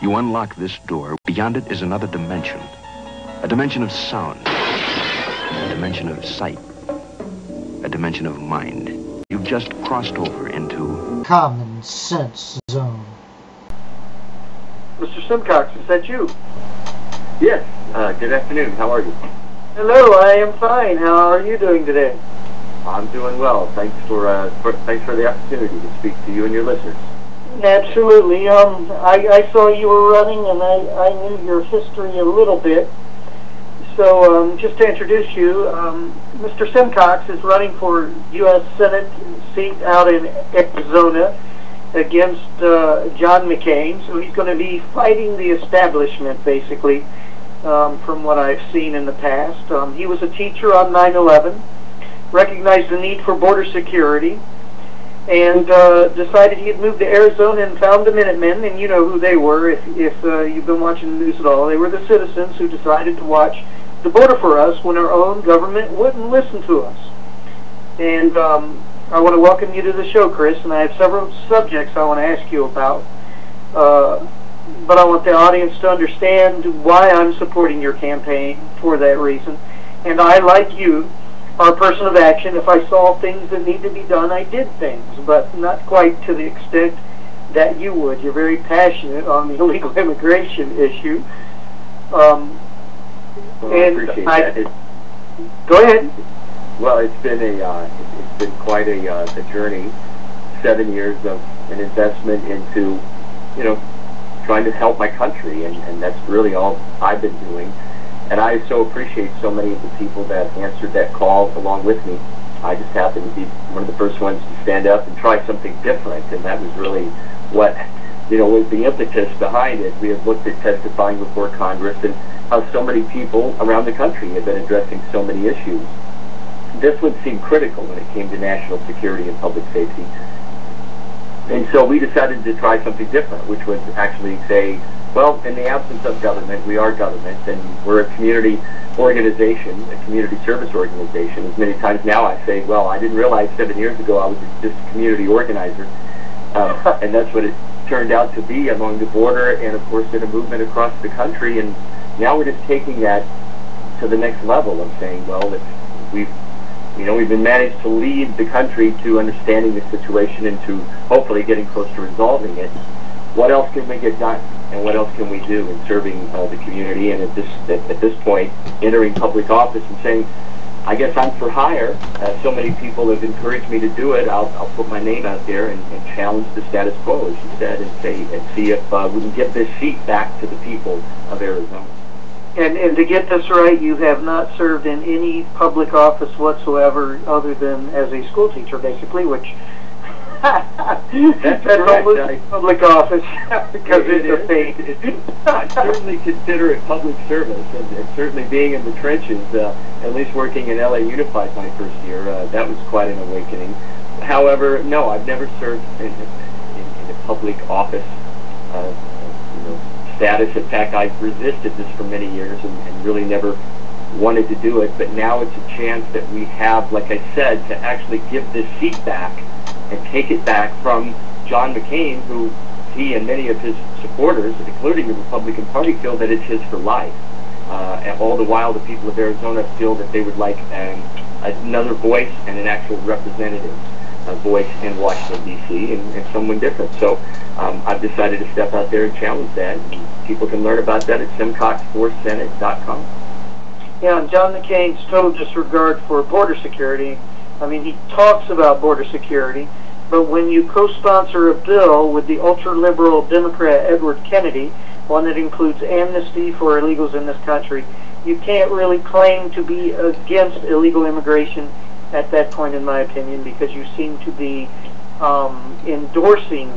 You unlock this door. Beyond it is another dimension. A dimension of sound. A dimension of sight. A dimension of mind. You've just crossed over into Common Sense Zone. Mr. Simcox, is that you? Yes. Good afternoon. How are you? Hello, I am fine. How are you doing today? I'm doing well. Thanks for the opportunity to speak to you and your listeners. Absolutely. I saw you were running, and I knew your history a little bit. So just to introduce you, Mr. Simcox is running for U.S. Senate seat out in Arizona against John McCain. So he's going to be fighting the establishment, basically, from what I've seen in the past. He was a teacher on 9/11, recognized the need for border security, and decided he'd move to Arizona and found the Minutemen, and you know who they were if you've been watching the news at all. They were the citizens who decided to watch the border for us when our own government wouldn't listen to us. And I want to welcome you to the show, Chris, and I have several subjects I want to ask you about. But I want the audience to understand why I'm supporting your campaign for that reason. And I, like you, are a person of action. If I saw things that need to be done, I did things, but not quite to the extent that you would. You're very passionate on the illegal immigration issue. Well, I appreciate that. Go ahead. Well, it's been quite a journey. 7 years of an investment into, trying to help my country, and that's really all I've been doing. And I so appreciate so many of the people that answered that call along with me. I just happened to be one of the first ones to stand up and try something different, and that was really what, was the impetus behind it. We have looked at testifying before Congress and how so many people around the country have been addressing so many issues. This one seemed critical when it came to national security and public safety. And so we decided to try something different, which was actually say, well, in the absence of government, we are government, and we're a community organization, a community service organization. As many times now I say, well, I didn't realize 7 years ago I was just a community organizer. And that's what it turned out to be along the border and, of course, in a movement across the country. And now we're just taking that to the next level of saying, well, we've been managed to lead the country to understanding the situation and to hopefully getting close to resolving it. What else can we get done? And what else can we do in serving the community? And at this point, entering public office and saying, I guess I'm for hire. So many people have encouraged me to do it. I'll put my name out there and challenge the status quo, as you said, and see if we can get this seat back to the people of Arizona. And to get this right, you have not served in any public office whatsoever other than as a school teacher, basically, which that's almost public office because it's a fake. I certainly consider it public service, and certainly being in the trenches, at least working in LA Unified my first year, that was quite an awakening. However, no, I've never served in a public office status. In fact, I've resisted this for many years and really never wanted to do it, but now it's a chance that we have, like I said, to actually give this seat back and take it back from John McCain, who he and many of his supporters, including the Republican Party, feel that it's his for life. And all the while, the people of Arizona feel that they would like another voice and an actual representative voice in Washington, D.C., and someone different. So I've decided to step out there and challenge that. People can learn about that at simcox4senate.com. Yeah, and John McCain's total disregard for border security. I mean, he talks about border security, but when you co-sponsor a bill with the ultra-liberal Democrat Edward Kennedy, one that includes amnesty for illegals in this country, you can't really claim to be against illegal immigration at that point, in my opinion, because you seem to be endorsing,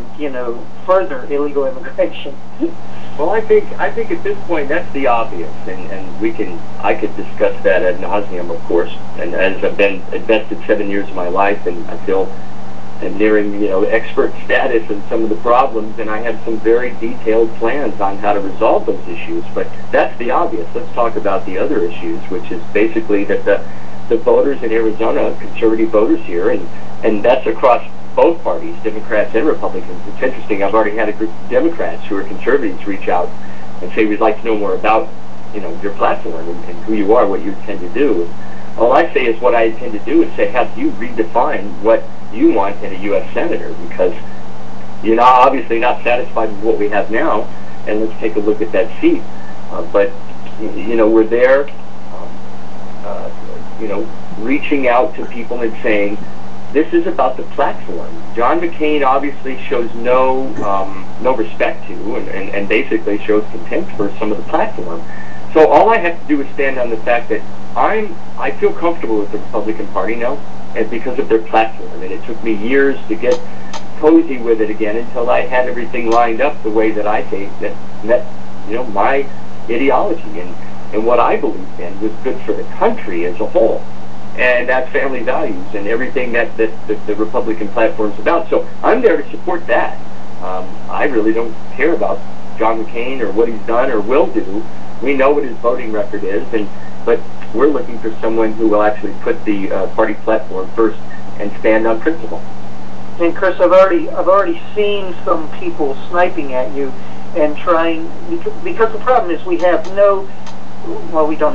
further illegal immigration. Well, I think at this point that's the obvious, and I could discuss that ad nauseum, of course. And as I've been invested 7 years of my life, and I feel I'm nearing expert status in some of the problems, and I have some very detailed plans on how to resolve those issues. But that's the obvious. Let's talk about the other issues, which is basically that the voters in Arizona, conservative voters here, and that's across both parties, Democrats and Republicans. It's interesting. I've already had a group of Democrats who are conservatives reach out and say, we'd like to know more about, your platform and who you are, what you intend to do. All I say is what I intend to do is say, have you redefine what you want in a U.S. Senator, because you're not obviously not satisfied with what we have now, and let's take a look at that seat. But we're there, reaching out to people and saying, this is about the platform. John McCain obviously shows no respect to, and basically shows contempt for some of the platform. So all I have to do is stand on the fact that I feel comfortable with the Republican Party now, and because of their platform. And it took me years to get cozy with it again until I had everything lined up the way that I think that met, my ideology and what I believed in was good for the country as a whole. And that's family values and everything that the Republican platform is about. So I'm there to support that. I really don't care about John McCain or what he's done or will do. We know what his voting record is, but we're looking for someone who will actually put the party platform first and stand on principle. And Chris, I've already seen some people sniping at you and trying, because the problem is we don't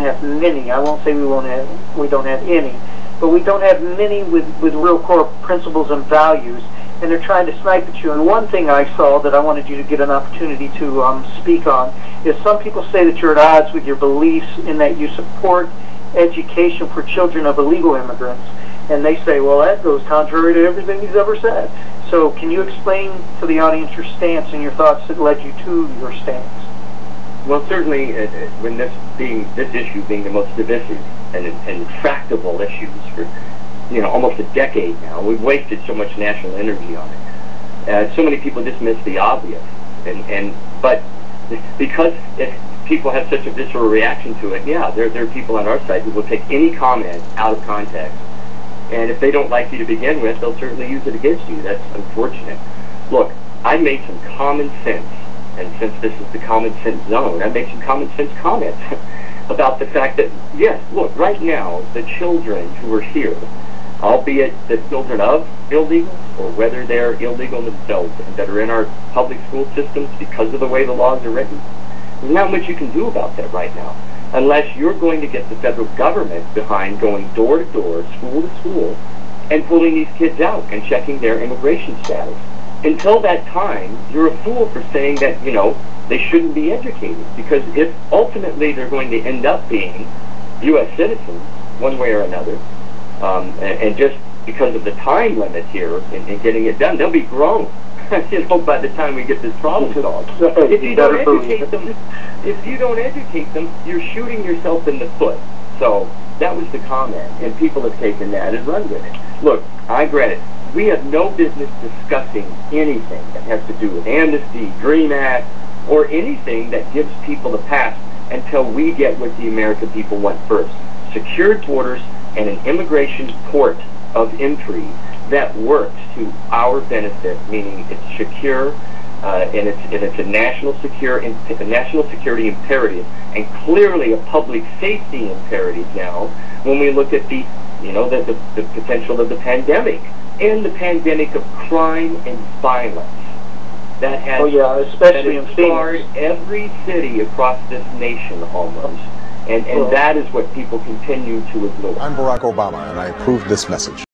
have many. I won't say we don't have any, but we don't have many with real core principles and values, and they're trying to snipe at you. And one thing I saw that I wanted you to get an opportunity to speak on is some people say that you're at odds with your beliefs in that you support education for children of illegal immigrants. And they say, well, that goes contrary to everything he's ever said. So can you explain to the audience your stance and your thoughts that led you to your stance? Well, certainly, when this issue being the most divisive and intractable issues for almost a decade now, we've wasted so much national energy on it. So many people dismiss the obvious, but because people have such a visceral reaction to it, yeah, there are people on our side who will take any comment out of context. And if they don't like you to begin with, they'll certainly use it against you. That's unfortunate. Look, I made some common sense, and since this is the common sense zone, I made some common sense comments about the fact that, yes, look, right now, the children who are here, albeit the children of illegals, or whether they're illegal themselves, and that are in our public school systems because of the way the laws are written, there's not much you can do about that right now, unless you're going to get the federal government behind going door to door, school to school, and pulling these kids out and checking their immigration status. Until that time, you're a fool for saying that, they shouldn't be educated, because if ultimately they're going to end up being U.S. citizens, one way or another, and just because of the time limit here in getting it done, they'll be grown, by the time we get this problem solved. If you don't educate them, you're shooting yourself in the foot. So that was the comment, and people have taken that and run with it. Look, I grant it. We have no business discussing anything that has to do with amnesty, DREAM Act, or anything that gives people a pass until we get what the American people want first. Secured borders and an immigration port of entry that works to our benefit, meaning it's secure, and it's a national security imperative, and clearly a public safety imperative now when we look at the potential of the pandemic and the pandemic of crime and violence that has especially in scarred every city across this nation almost, and that is what people continue to ignore. I'm Barack Obama, and I approve this message.